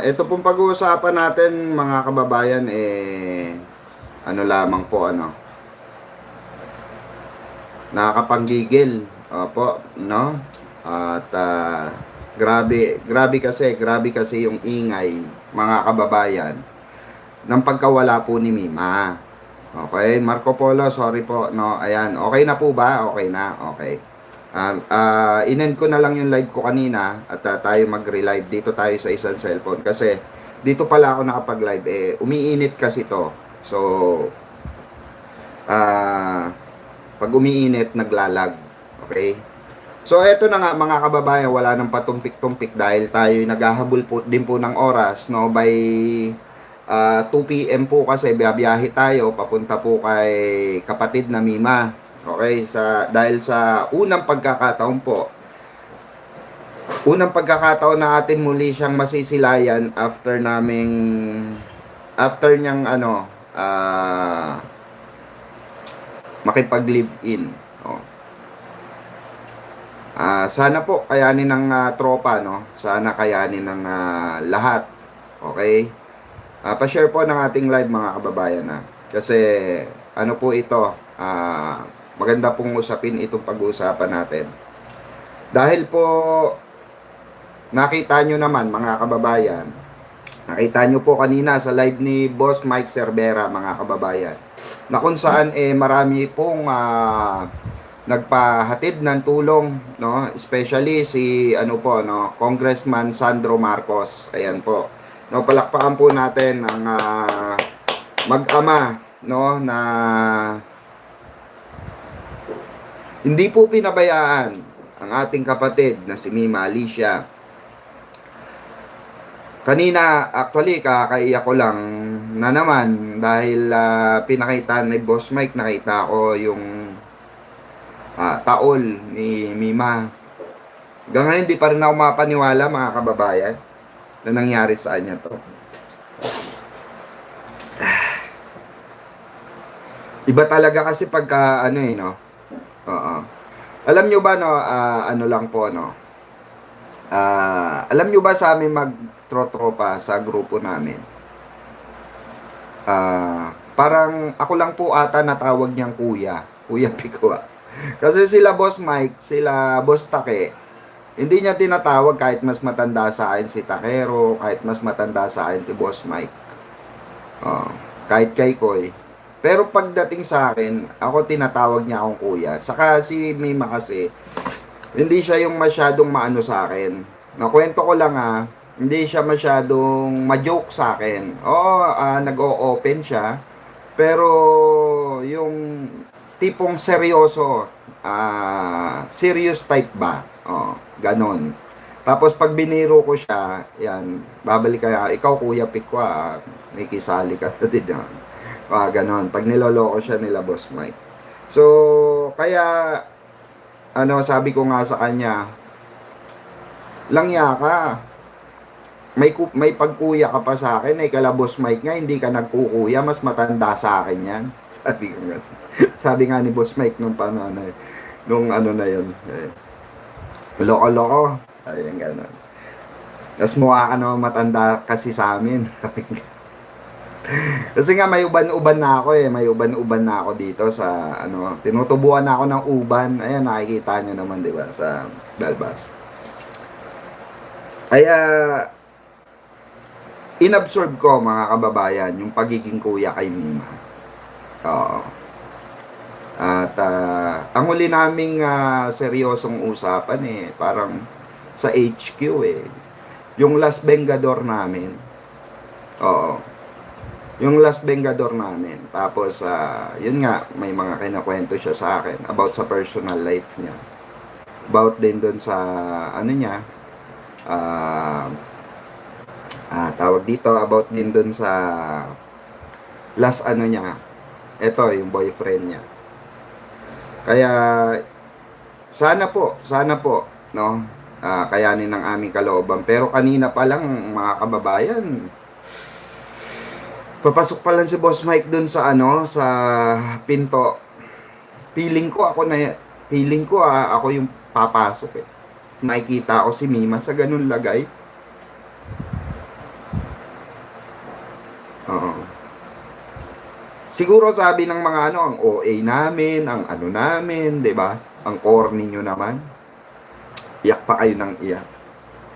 Ito pong pag-uusapan natin mga kababayan ano lamang po nakakapanggigil. Opo, no? At grabe kasi yung ingay mga kababayan ng pagkawala po ni Mima. Okay, Marco Polo, sorry po, no. Ayan, okay na po ba? Okay na. Okay. In-end ko na lang yung live ko kanina at tayo mag-relive dito tayo sa isang cellphone kasi dito pala ako nakapag-live umiinit kasi to. So pag umiinit naglalag. Okay? So eto na nga mga kababayan, wala nang patumpik-tumpik dahil tayo naghahabol po din po ng oras, no, by 2 PM po kasi biyahe tayo papunta po kay kapatid na Mima. Okay, dahil sa unang pagkakataon po, na atin muli siyang masisilayan after niyang makipag-live in. Sana po kayanin ng tropa, no? Sana kayanin ng lahat. Okay? Pa-share po ng ating live mga kababayan na. Kasi ano po ito, maganda pong usapin itong pag-uusapan natin. Dahil po nakita nyo naman mga kababayan, nakita nyo po kanina sa live ni Boss Mike Cervera mga kababayan, na kung saan marami pong nagpahatid ng tulong, no, especially si Congressman Sandro Marcos. Ayan po, no, palakpakan po natin ang mag-ama, no, na hindi po pinabayaan ang ating kapatid na si Mima Alicia. Kanina, actually, kakaiyak ko lang na naman dahil pinakita ni Boss Mike, nakita ko yung taol ni Mima. Hanggang ngayon, di pa rin ako mapaniwala mga kababayan na nangyari sa kanya to. Iba talaga kasi pagka no. Alam nyo ba, no, lang po, no, alam nyo ba sa amin magtrotropa sa grupo namin, parang ako lang po ata natawag niyang Kuya Pikwa. Kasi sila Boss Mike, sila Boss Take, hindi niya tinatawag kahit mas matanda sa akin si Takero, kahit mas matanda sa akin si Boss Mike, kahit kay Koy. Pero pagdating sa akin, ako tinatawag niya akong kuya. Saka si Mima kasi, hindi siya yung masyadong maano sa akin. Nakwento ko lang hindi siya masyadong ma-joke sa akin. Oo, nag-o-open siya. Pero yung tipong seryoso, serious type ba? Ganon. Tapos pag biniro ko siya, yan, babalik kaya, ikaw Kuya Pikwa, may kisali ka na din. Ganon. Pag niloloko siya nila Boss Mike. So, kaya, sabi ko nga sa kanya, langya ka. May pagkuya ka pa sa akin, kala Boss Mike nga, hindi ka nagkukuya, mas matanda sa akin yan. Sabi ko nga. Sabi nga ni Boss Mike nung na yun. Loko-loko. Ayun, ganon. Tapos mukha ka naman matanda kasi sa amin. Sabi nga. Kasi nga may uban-uban na ako may uban-uban na ako dito sa tinutubuan na ako ng uban. Ayan, nakikita nyo naman, di ba, sa Belbas. Kaya inabsorb ko mga kababayan yung pagiging kuya kay Mima. At ang huli naming seryosong usapan parang sa HQ yung Las Vengador namin. Yung Las Vengador namin. Tapos, yun nga, may mga kinakwento siya sa akin about sa personal life niya. About din doon sa, niya, tawag dito, about din doon sa last niya, eto, yung boyfriend niya. Kaya, sana po, no, kayanin ng aming kalooban. Pero kanina pa lang, mga kababayan, papasok pa lang si Boss Mike dun sa sa pinto. Feeling ko ako yung papasok Makikita ko si Mima sa ganun lagay. Oo. Siguro sabi ng mga ano, ang OA namin, ang ano namin, 'di ba? Ang corny nyo naman. Iyak pa kayo ng iyak.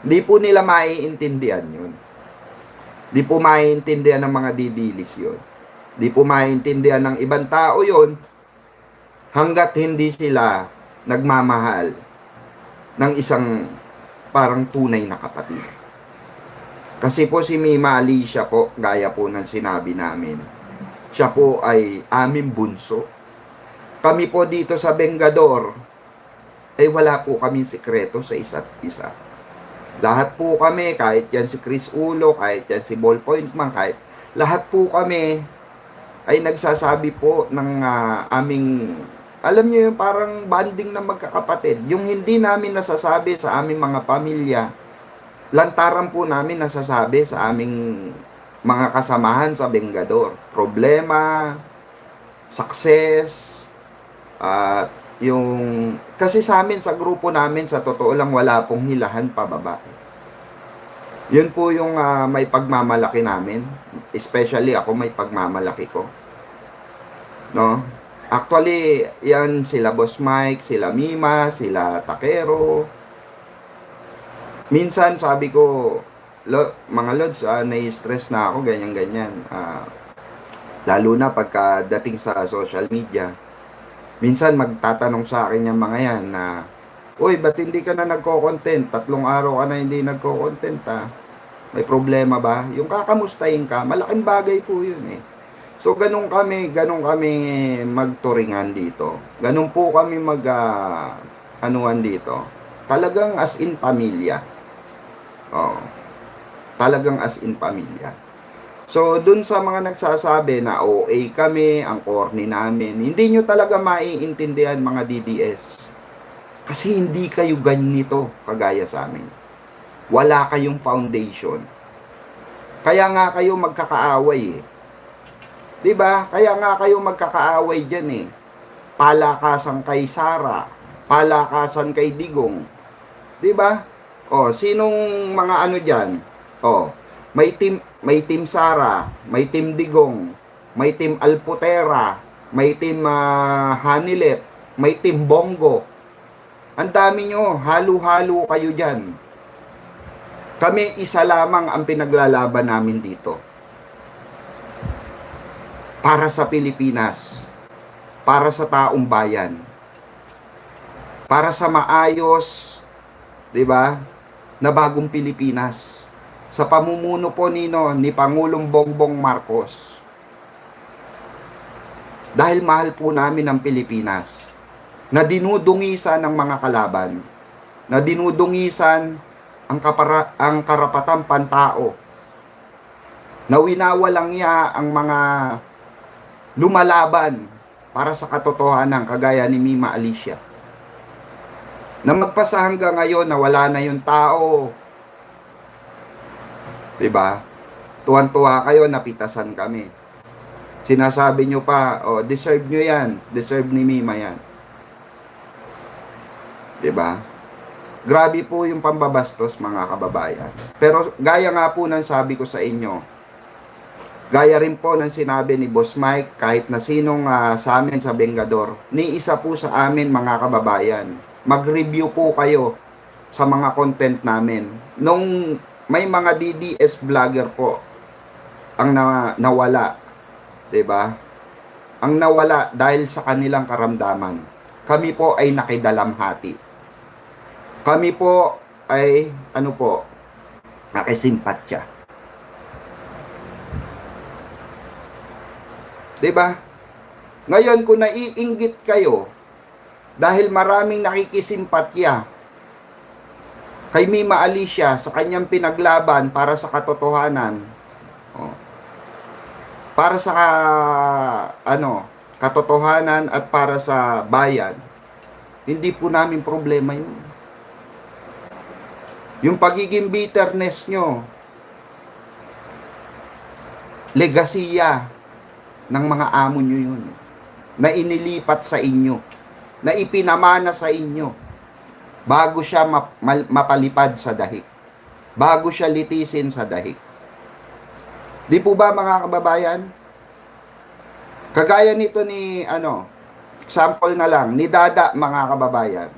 Hindi po nila maiintindihan 'yun. Di po maiintindihan ng mga didilis 'yun. Di po maiintindihan ng ibang tao 'yun hangga't hindi sila nagmamahal ng isang parang tunay na kapatid. Kasi po si Mima Alicia po, gaya po ng sinabi namin, siya po ay aming bunso. Kami po dito sa Bengador, ay wala po kaming sikreto sa isa't isa. Lahat po kami, kahit yan si Chris Ulo, kahit yan si Ballpoint Man, kahit lahat po kami ay nagsasabi po ng aming, alam nyo yung parang bonding na magkakapatid. Yung hindi namin nasasabi sa aming mga pamilya, lantaran po namin nasasabi sa aming mga kasamahan sa Bengador. Problema, success, at yung, kasi sa amin, sa grupo namin, sa totoo lang, wala pong hilahan pababa. Yun po yung may pagmamalaki namin. Especially ako, may pagmamalaki ko. No? Actually, yan sila Boss Mike, sila Mima, sila Takero. Minsan sabi ko, mga lods, nai-stress na ako, ganyan-ganyan. Lalo na pagkadating sa social media. Minsan magtatanong sa akin yung mga yan na, uy, ba't hindi ka na nagko-content? 3 araw ka na hindi nagko-content, May problema ba? Yung kakamustahin ka, malaking bagay po yun eh. So, ganun kami magturingan dito. Ganun po kami anuan dito. Talagang as in pamilya. Oh, talagang as in pamilya. So, dun sa mga nagsasabi na OA kami, ang corny namin, hindi nyo talaga maiintindihan mga DDS. Kasi hindi kayo ganito kagaya sa amin. Wala kayong foundation. Kaya nga kayo magkakaaway eh. Diba? Kaya nga kayo magkakaaway dyan eh. Palakasan kay Sara, palakasan kay Digong. Diba? Oh, sinong mga ano dyan? Oh, may team Sara, may team Digong, may team Alputera, may team Hanilet, may team Bongo. Ang dami nyo, halo-halo kayo dyan. Kami isa lamang ang pinaglalaban namin dito. Para sa Pilipinas. Para sa taong bayan. Para sa maayos, 'di ba? Na bagong Pilipinas. Sa pamumuno po ni Pangulong Bongbong Marcos. Dahil mahal po namin ang Pilipinas. Na dinudungisan ng mga kalaban. Na dinudungisan ang karapatang pantao. Na winawalang niya ang mga lumalaban para sa katotohanan kagaya ni Mima Alicia. Na magpasa hanggang ngayon na wala na yung tao. 'Di ba? Tuwan-tuwa kayo, napitasan kami. Sinasabi nyo pa, oh, deserve nyo yan. Deserve ni Mima yan. 'Di ba? Grabe po yung pambabastos, mga kababayan. Pero gaya nga po ng sabi ko sa inyo, gaya rin po ng sinabi ni Boss Mike, kahit na sinong sa amin sa Bengador, ni isa po sa amin, mga kababayan, mag-review po kayo sa mga content namin. Nung may mga DDS vlogger po ang nawala, 'di ba? Ang nawala dahil sa kanilang karamdaman. Kami po ay nakidalamhati. Kami po ay nakisimpatya. 'Di ba? Ngayon kung naiinggit kayo dahil maraming nakikisimpatya kay Mima Alicia sa kanyang pinaglaban para sa katotohanan, para sa katotohanan at para sa bayan, hindi po namin problema yun. Yung pagiging bitterness nyo, legasiya ng mga amo nyo yun, na inilipat sa inyo, na ipinamana sa inyo, bago siya mapalipad sa dahig, bago siya litisin sa dahig. Di po ba mga kababayan? Kagaya nito ni example na lang ni Dada mga kababayan.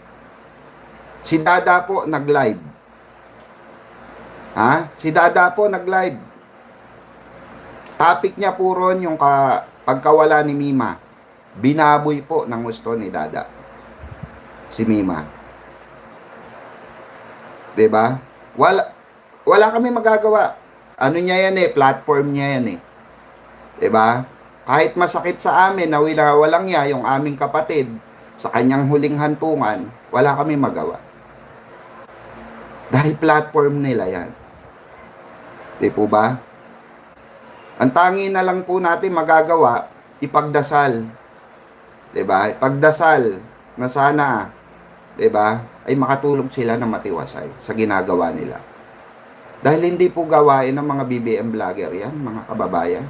Si Dada po nag-live. Si Dada po nag-live. Topic niya po ron yung pagkawala ni Mima. Binaboy po ng gusto ni Dada. Si Mima. 'Di ba? Wala kami magagawa. Ano niya yan platform niya yan 'Di ba? Kahit masakit sa amin na walang niya yung aming kapatid sa kanyang huling hantungan, wala kami magawa. Dahil platform nila yan. Di po ba? Ang tangi na lang po natin magagawa, ipagdasal. Di ba? Ipagdasal na sana, di ba, ay makatulong sila na matiwasay sa ginagawa nila. Dahil hindi po gawain ng mga BBM vlogger yan, mga kababayan.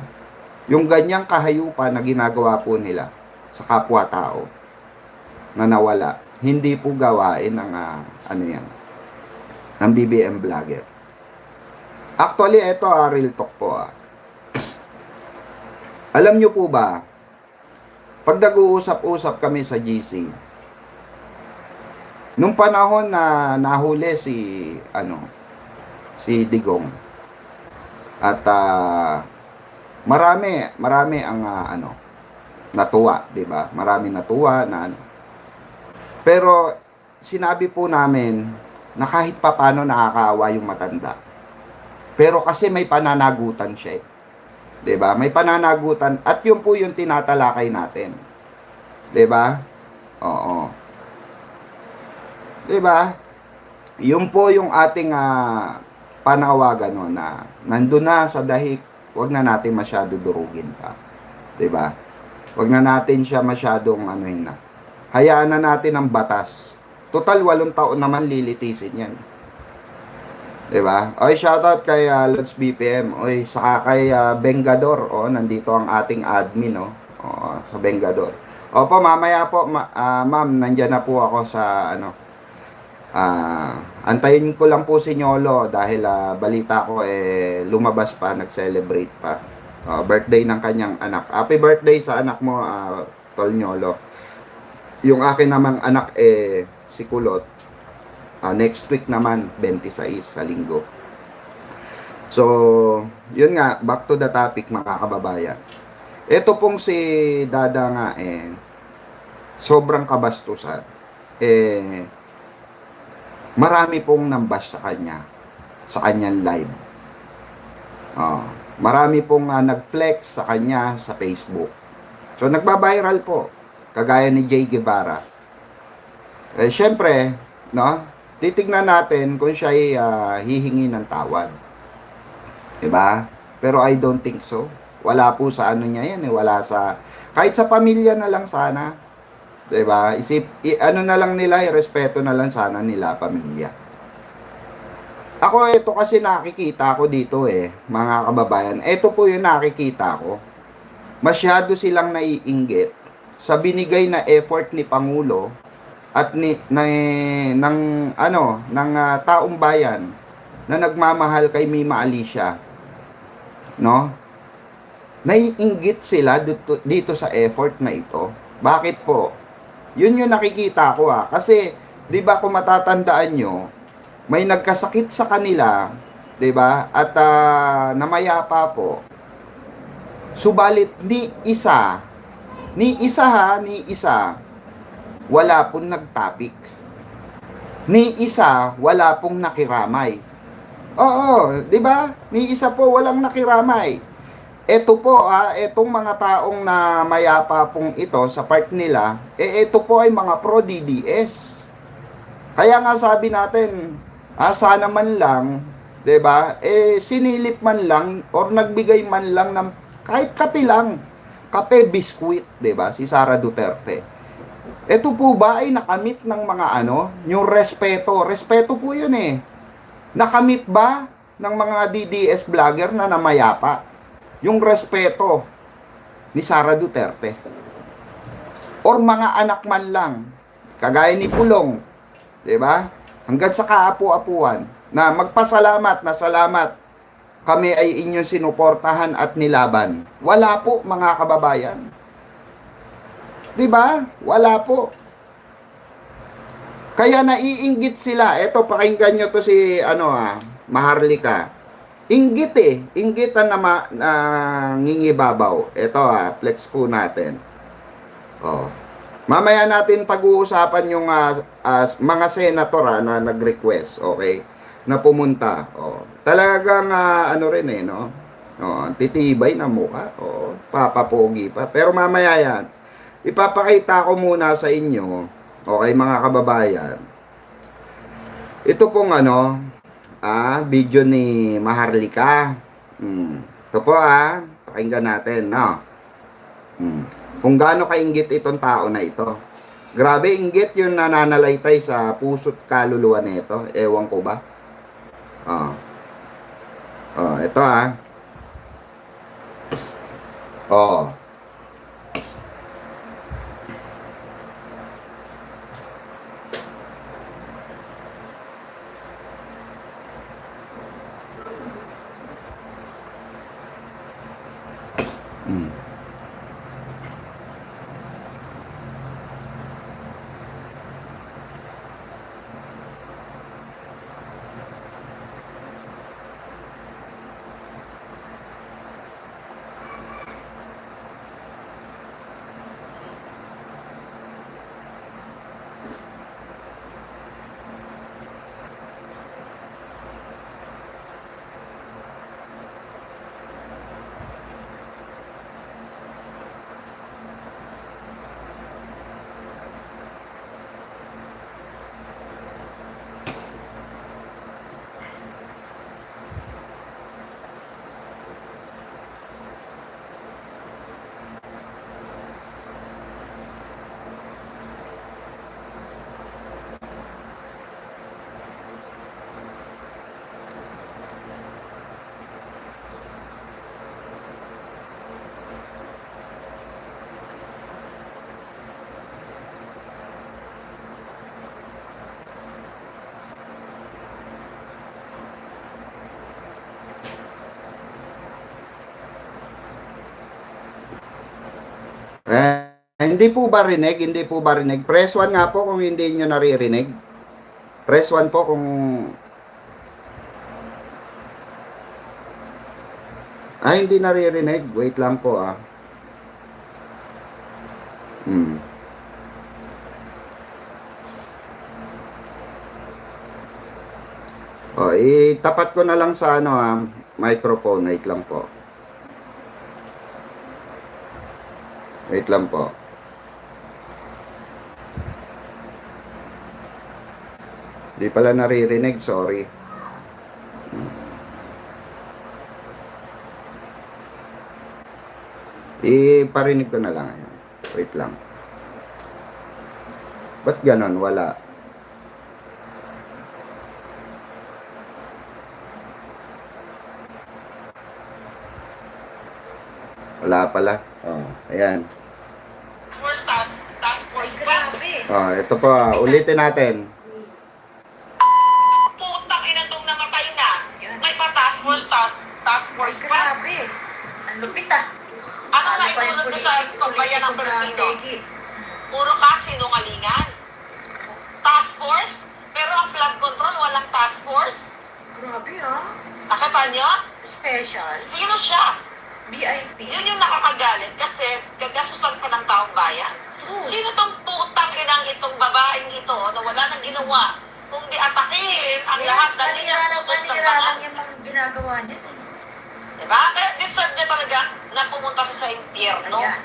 Yung ganyang kahayupan na ginagawa po nila sa kapwa-tao na nawala, hindi po gawain ng ng BBM vlogger. Actually, ito real talk po. Alam nyo po ba, pag nag-uusap-usap kami sa GC, nung panahon na nahuli si Digong, at marami ang natuwa, 'di ba? Marami natuwa na Pero sinabi po namin na kahit papaano nakakaawa yung matanda. Pero kasi may pananagutan siya. 'Di ba? May pananagutan at yun po yung tinatalakay natin. 'Di ba? Oo. 'Di ba? Yun po yung ating panawagan na nandun na sa dahig, wag na natin masyado durugin pa. 'Di ba? Wag na natin siya masyadong hayaan na natin ang batas. Total 8 taon naman lilitisin 'yan. 'Di ba? Oy, shoutout kay Lods BPM. Oy, saka kay Bengador. Nandito ang ating admin, sa Bengador. Opo, mamaya po, ma'am, nandiyan na po ako sa antayin ko lang po si Nyolo dahil balita ko lumabas pa, nag-celebrate pa. Birthday ng kanyang anak. Happy birthday sa anak mo, Tol Nyolo. Yung akin namang anak si Kulot. Next week naman 26 sa linggo. So, yun nga, back to the topic mga kababayan. Ito pong si Dada nga sobrang kabastusan. Marami pong nambash sa kanya, sa kanyang live. Marami pong nag-flex sa kanya sa Facebook. So, nagba-viral po. Kagaya ni Jay Guevara. Syempre, titignan natin kung siya ay hihingi ng tawad. Diba? Pero I don't think so. Wala po sa niya yan. Wala sa, kahit sa pamilya na lang sana. Diba? Na lang nila, respeto na lang sana nila pamilya. Ako, ito kasi nakikita ko dito mga kababayan. Ito po yung nakikita ko. Masyado silang naiinggit sa binigay na effort ni Pangulo at ng taong bayan na nagmamahal kay Mima Alicia. Naiinggit sila dito sa effort na ito. Bakit po? Yun yung nakikita ko kasi 'di ba kung matatandaan nyo, may nagkasakit sa kanila, 'di ba? At namayapa po. Subalit ni isa wala pong nagtapik. Ni isa wala pong nakiramay. Oo, 'di ba? Ni isa po walang nakiramay. Ito po etong mga taong na mayapa pong ito sa part nila, ito po ay mga pro DDS. Kaya nga sabi natin, sana man lang, 'di ba? Sinilip man lang or nagbigay man lang ng kahit kape lang. Kape, biskuit, 'di ba? Si Sara Duterte. Ito po ba ay nakamit ng mga yung respeto? Respeto po 'yun Nakamit ba ng mga DDS vlogger na namayapa yung respeto ni Sara Duterte? Or mga anak man lang, kagaya ni Pulong, 'di ba? Hanggang sa kaapu-apuan na magpasalamat na salamat kami ay inyong sinuportahan at nilaban. Wala po, mga kababayan. 'Di ba? Wala po. Kaya naiinggit sila. Eto, pakinggan nyo to si, Maharlika. Inggit eh. Inggitan na ngingibabaw. Eto flex po natin. Oh. Mamaya natin pag-uusapan yung mga senator na nag-request, okay? Na pumunta. Oh. Talagang rin no? Oh, titibay na mukha. Oh, papapogi pa. Pero mamaya yan. Ipapakita ko muna sa inyo, okay mga kababayan. Ito pong video ni Maharlika. Ito po pakinggan natin, no? Kung gaano kainggit itong tao na ito. Grabe inggit yung nananalaytay sa puso't kaluluwa nito. Ewan ko ba? Ito hindi po ba rinig? Hindi po ba rinig? Press 1 nga po kung hindi nyo naririnig. Press 1 po kung... hindi naririnig. Wait lang po itapat ko na lang sa microphone. Wait lang po. Wait lang po. Di pala naririnig, sorry. Iparinig ko na lang. Wait lang. Ba't ganon? Wala. Wala pala. Ayan. Task force pa. Ito po. Ulitin natin. Putang ina tong namatay na. May pa task force pa. Grabe. Ang lupit Ano na itulog ko sa bayan ng Pilipino? Puro kasinungalingan. Task force? Pero ang flood control walang task force? Grabe Nakita nyo? Special. Sino siya? VIP. Yun yung nakakagalit kasi gagasusan pa ng taong bayan. Sino tong putang inang itong babaeng ito na wala nang ginawa kung di atakihin ang lahat na niya putos ng Panira lang bangan? yung mga ginagawa niya. Diba? Kaya deserve niya talaga na pumunta siya sa impyerno. Ayan.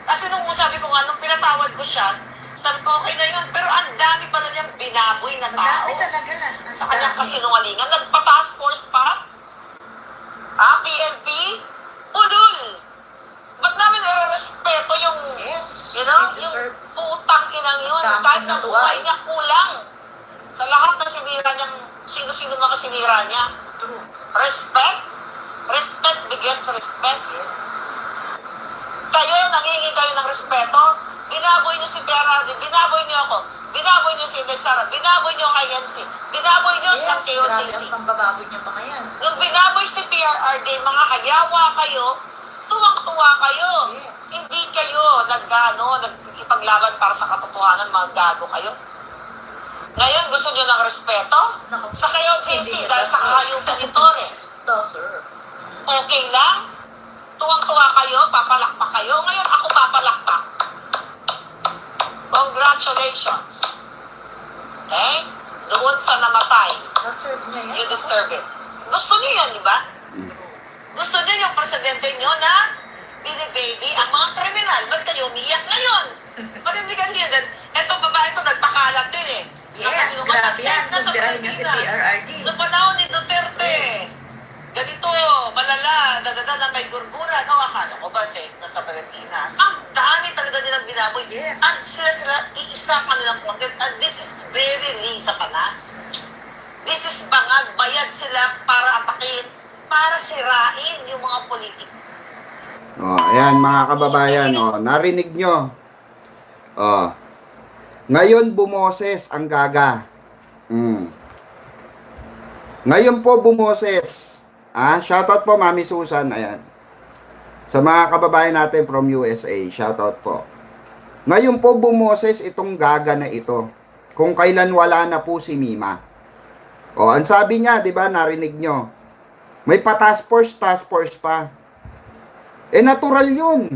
Kasi nung sabi ko nung pinatawad ko siya, sabi ko okay na yun, pero ang dami pala niyang binaboy na tao. Madami talaga Sa kanyang kasinungalingan, nagpa-task force pa? PNP? Pudul! Ba't namin i-respeto yung, yung putang inang yun, kahit na buhay niya kulang. Sa lahat ng sinira niyang, sino-sino mga sinira niya. Respect? Respect begins respect. Kayo, nangingi kayo ng respeto. Binaboy niyo si Berardi, binaboy niyo ako, binaboy niyo si Inday Sara, binaboy niyo kay Yancy, Binaboy nyo sa Yes, grabe KOJC. ang pambababoy niyo mga yan. Nung binaboy si PRRD, mga hayawa kayo, tuwang-tuwa kayo. Yes. Hindi kayo nagipaglaban para sa katotohanan, mga gago kayo. Ngayon, gusto nyo ng respeto? Naku. Sa KOJC, Hindi dahil nila sa kahayupan ni Torre. Ito, sir. Okay lang? Tuwang-tuwa kayo, papalakpak kayo. Ngayon, ako papalakpak. Congratulations. Okay? Doon sa namatay, Deserve niya yan. you deserve it. Gusto niyo yan, di ba? Gusto niyo yung presidente niyo na binibaby ang mga kriminal. Ba't kayo umiyak ngayon? Panindigan niyo yan. Etong babae ito, nagpakalat din eh. Yes, grabe yan. Na sa Nagbirahin niya si Pilipinas. PRRD. Noong panahon ni Duterte, ganito, malala, dadada na may gurgura. No, akala ko ba safe na sa Pilipinas? Ang dami talaga nilang binaboy. Yes. At sila, iisa kanilang content. And this is very Lisa Panas. This is bangag, bayad sila para atakin, para sirain yung mga politik. Ayan mga kababayan, narinig nyo. Ngayon bumoses ang gaga. Ngayon po bumoses. Shoutout po Mami Susan, ayan. Sa mga kababayan natin from USA, shoutout po. Ngayon po bumoses itong gaga na ito. Kung kailan wala na po si Mima. Ang sabi niya, 'di ba, narinig nyo. May task force pa. Natural 'yun.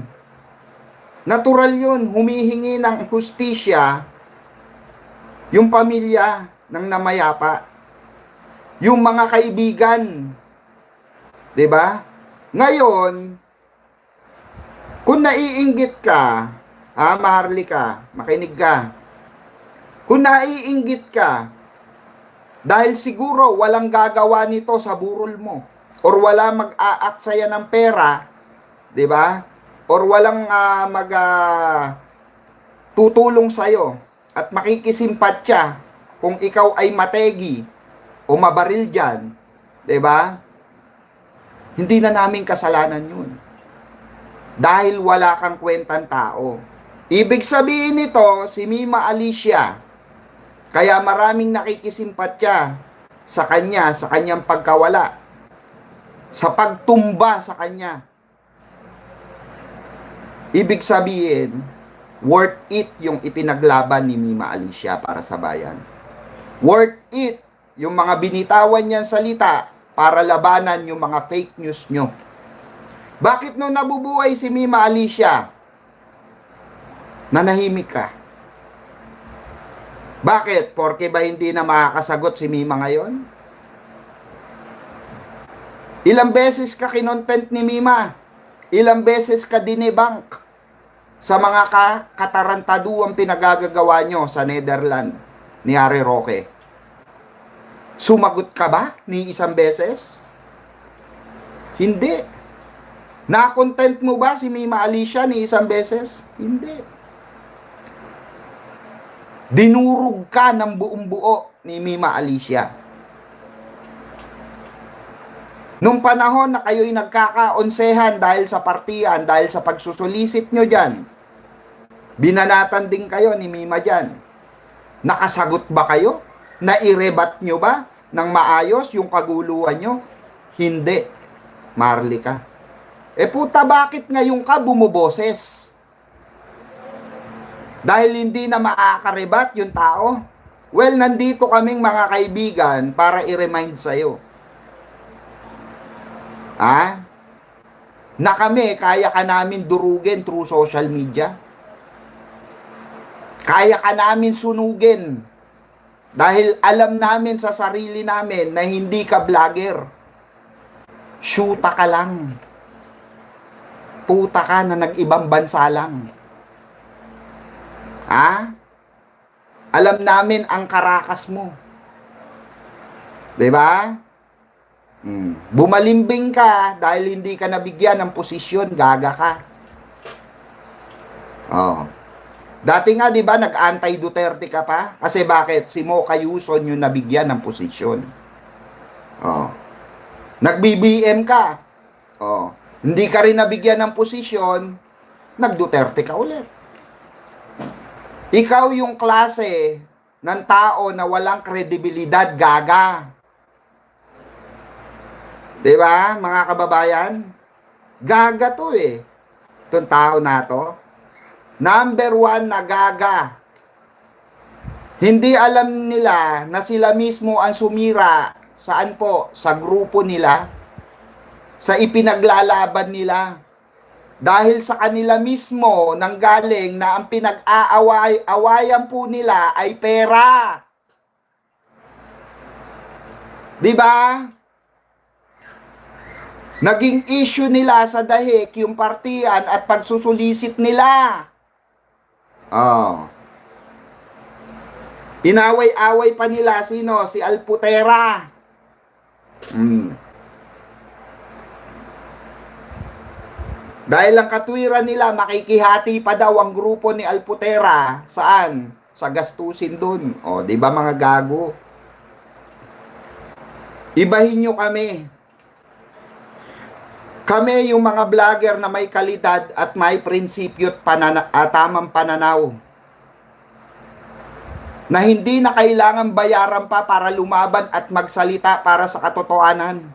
Natural 'yun, humihingi ng hustisya yung pamilya ng namayapa. Yung mga kaibigan. 'Di ba? Ngayon, kung naiinggit ka, Maharlika, makinig ka. Kung naiinggit ka, dahil siguro walang gagawa nito sa burol mo, or wala mag-aaksaya ng pera, 'di ba? Or walang tutulong sa'yo at makikisimpatya kung ikaw ay mategi o mabaril dyan, 'di ba? Hindi na namin kasalanan yun. Dahil wala kang kwentang tao. Ibig sabihin nito, si Mima Alicia, kaya maraming nakikisimpatya sa kanya, sa kanyang pagkawala, sa pagtumba sa kanya. Ibig sabihin, worth it yung ipinaglaban ni Mima Alicia para sa bayan. Worth it yung mga binitawan niyang salita para labanan yung mga fake news nyo. Bakit nung nabubuhay si Mima Alicia, nanahimik ka? Bakit? Porke ba hindi na makakasagot si Mima ngayon? Ilang beses ka kinontent ni Mima? Ilang beses ka dinebank sa mga katarantaduang pinagagagawa nyo sa Netherlands ni Harry Roque? Sumagot ka ba ni isang beses? Hindi. Na-content mo ba si Mima Alicia ni isang beses? Hindi. Dinurog ka ng buong buo ni Mima Alicia. Nung panahon na kayo'y nagkakaonsehan dahil sa partiyan, dahil sa pagsusulisit nyo dyan, binanatan din kayo ni Mima dyan. Nakasagot ba kayo? Nairebat nyo ba ng maayos yung kaguluhan nyo? Hindi. Marlika. Puta, bakit ngayon ka bumuboses? Dahil hindi na makakarebat yung tao? Well, nandito kaming mga kaibigan para i-remind sa'yo. Na kami, kaya ka namin durugin through social media. Kaya ka namin sunugin. Dahil alam namin sa sarili namin na hindi ka vlogger. Shoota ka lang. Puta ka na nag-ibang bansa lang. Alam namin ang karakas mo. 'Di ba? Bumalimbing ka dahil hindi ka nabigyan ng posisyon, gaga ka. Dati nga 'di ba nag-anti-Duterte ka pa? Kasi bakit? Si Mo Cayuson yung nabigyan ng posisyon. Nag-BBM ka. Hindi ka rin nabigyan ng posisyon, nag-Duterte ka ulit. Ikaw yung klase ng tao na walang kredibilidad, gaga. 'Di ba, mga kababayan? Gaga to eh. Itong tao na to. Number 1 na gaga. Hindi alam nila na sila mismo ang sumira. Saan po? Sa grupo nila. Sa ipinaglalaban nila. Dahil sa kanila mismo nanggaling na ang pinag-aaway-awayan po nila ay pera. 'Di ba? Naging issue nila sa dahig yung partiyan at pagsusulisit nila. Oh. Inaway-away pa nila sino? Si Alputera. Dahil ang katwiran nila, makikihati pa daw ang grupo ni Alputera. Saan? Sa gastusin dun. O, di ba mga gago? Ibahin nyo kami. Kami yung mga vlogger na may kalidad at may prinsipyo at tamang pananaw. Na hindi na kailangan bayaran pa para lumaban at magsalita para sa katotohanan.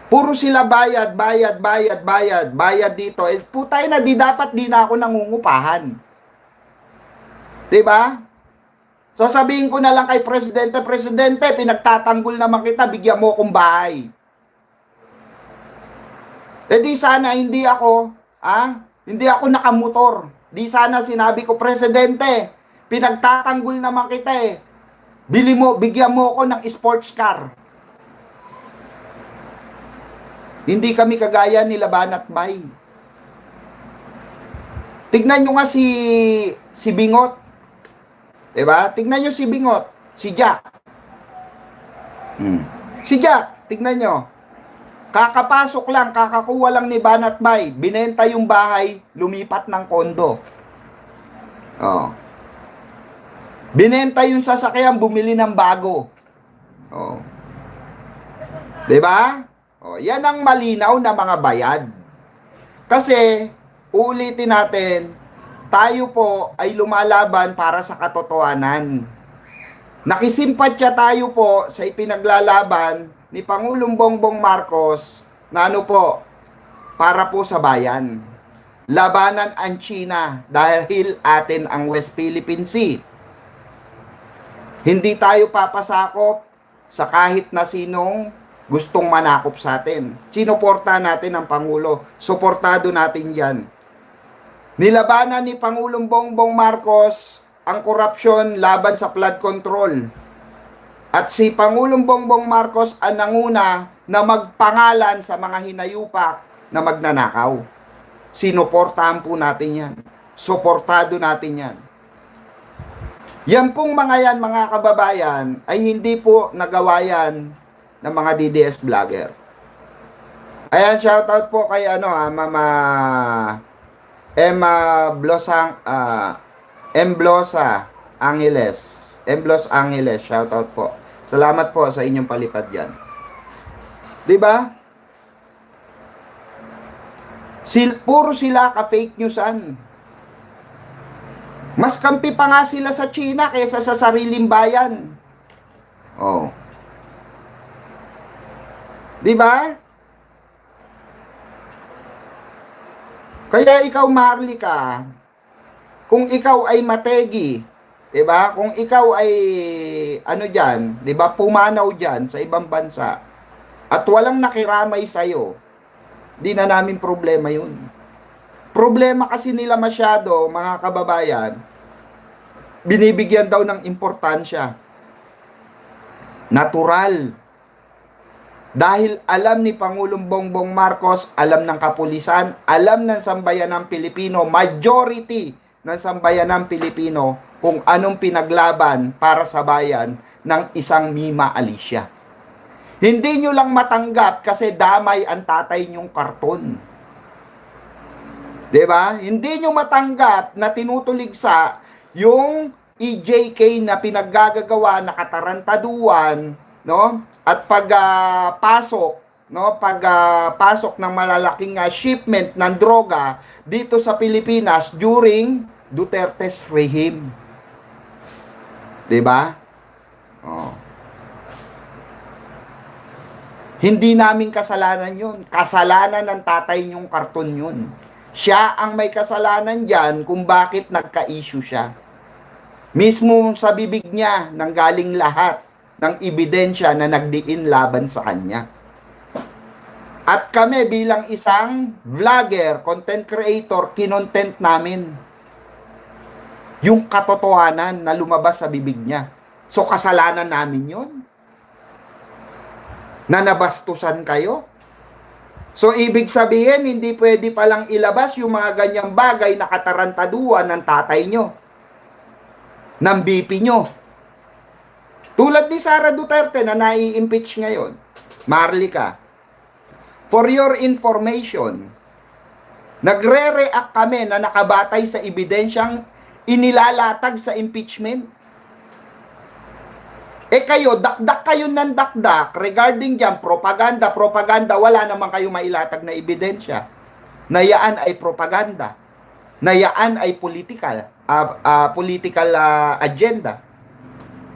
Puro sila bayad dito. Eh, putay na, di dapat di na ako nangungupahan. Diba? Sasabihin ko na lang kay Presidente, pinagtatanggol naman kita, bigyan mo akong bahay. Eh di sana hindi ako nakamotor. Di sana sinabi ko, Presidente, pinagtatanggol naman kita eh. Bigyan mo ako ng sports car. Hindi kami kagaya ni Laban at Bay. Tignan nyo nga si Bingot. Diba? Tignan nyo si Bingot. Si Jack. Si Jack, tignan nyo. Kakapasok lang, kakakuha lang ni Banat Bay. Binenta yung bahay, lumipat ng kondo. Oh. Binenta yung sasakyan, bumili ng bago. Oh. Diba? O, yan ang malinaw na mga bayad. Kasi, uulitin natin, tayo po ay lumalaban para sa katotohanan. Nakisimpatya tayo po sa ipinaglalaban ni Pangulong Bongbong Marcos na para po sa bayan. Labanan ang China dahil atin ang West Philippine Sea. Hindi tayo papasakop sa kahit na sinong gustong manakop sa atin. Sinuporta natin ang Pangulo. Suportado natin yan. Nilabanan ni Pangulong Bongbong Marcos ang korupsyon laban sa flood control. At si Pangulong Bongbong Marcos ang nanguna na magpangalan sa mga hinayupak na magnanakaw. Sinuportahan po natin yan. Suportado natin yan. Yan pong mga yan, mga kababayan, ay hindi po nagawa yan ng mga DDS vlogger. Ayan, shoutout po kay Mama Emma Emblosa Angeles. Emblos Angeles, shoutout po. Salamat po sa inyong palipad yan. 'Di ba? Puro sila ka-fake newsan. Mas kampi pa nga sila sa China kaysa sa sariling bayan. Oh. 'Di ba? Kaya ikaw, Marlica, kung ikaw ay mategi, 'di ba? Kung ikaw ay diyan, 'di ba, pumanaw diyan sa ibang bansa at walang nakiramay sa iyo, di na namin problema 'yun. Problema kasi nila masyado, mga kababayan, binibigyan daw ng importansya. Natural. Dahil alam ni Pangulong Bongbong Marcos, alam ng kapulisan, alam ng sambayanang Pilipino, majority ng sambayanang Pilipino, kung anong pinaglaban para sa bayan ng isang Mima Alicia. Hindi nyo lang matanggap kasi damay ang tatay nyong karton. Diba? Hindi nyo matanggap na tinutuligsa yung EJK na pinaggagawa na katarantaduan, no? At pagpasok ng malalaking shipment ng droga dito sa Pilipinas during Duterte's regime. 'Di ba? Oh. Hindi namin kasalanan 'yun. Kasalanan ng tatay niyong karton 'yun. Siya ang may kasalanan diyan kung bakit nagka-issue siya. Mismo sa bibig niya nanggaling lahat ng ebidensya na nagdiin laban sa kanya. At kami bilang isang vlogger, content creator, kinontent namin yung katotohanan na lumabas sa bibig niya. So kasalanan namin yun? Na nabastusan kayo? So ibig sabihin, hindi pwede palang ilabas yung mga ganyang bagay na katarantaduan ng tatay nyo, ng BP nyo. Tulad ni Sara Duterte na nai-impeach ngayon. Marlica, for your information, nagre-react kami na nakabatay sa ebidensyang inilalatag sa impeachment. Kayo, dakdak kayo ng dakdak regarding dyan, propaganda, wala naman kayo mailatag na ebidensya. Na yaan ay propaganda. Na yaan ay political agenda.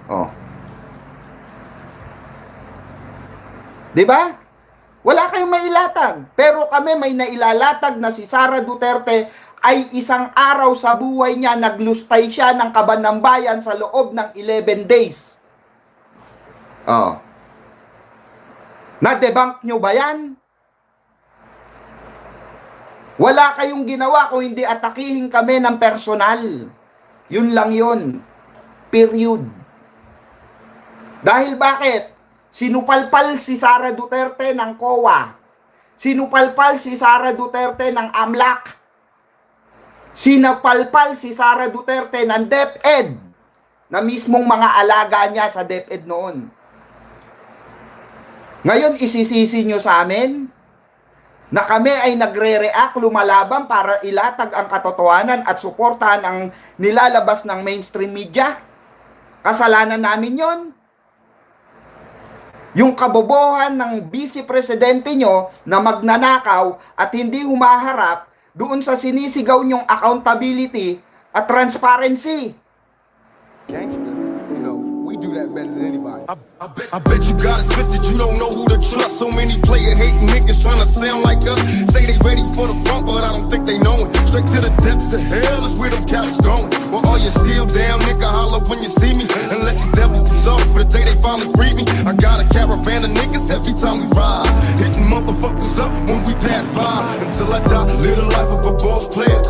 Oh. 'Di ba? Wala kayong mailatag. Pero kami may nailalatag na si Sara Duterte ay isang araw sa buhay niya naglustay siya ng kaban ng bayan sa loob ng 11 days. Oh. Na-debunk nyo ba yan? Wala kayong ginawa kung hindi atakihin kami ng personal. Yun lang yun. Period. Dahil bakit? Sinupalpal si Sara Duterte ng COA. Sinupalpal si Sara Duterte ng AMLAC. Sinupalpal si Sara Duterte ng DepEd na mismong mga alaga niya sa DepEd noon. Ngayon isisisi nyo sa amin na kami ay nagre-react, lumalaban para ilatag ang katotohanan at suportahan ang nilalabas ng mainstream media? Kasalanan namin yon. Yung kabobohan ng vice presidente nyo na magnanakaw at hindi humaharap doon sa sinisigaw nyong accountability at transparency. Gangster, you know, we do that better than anybody. I bet you got it twisted, you don't know who to trust. So many player hating niggas trying to sound like us. Say they ready for the front, but I don't think they know it. Straight to the depths of hell is where them cowards going. Well, all you still down, nigga, holler when you see me. And let these devils dissolve for the day they finally free me. I got a caravan of niggas every time we ride. Hitting motherfuckers up when we pass by. Until I die, live the life of a boss player.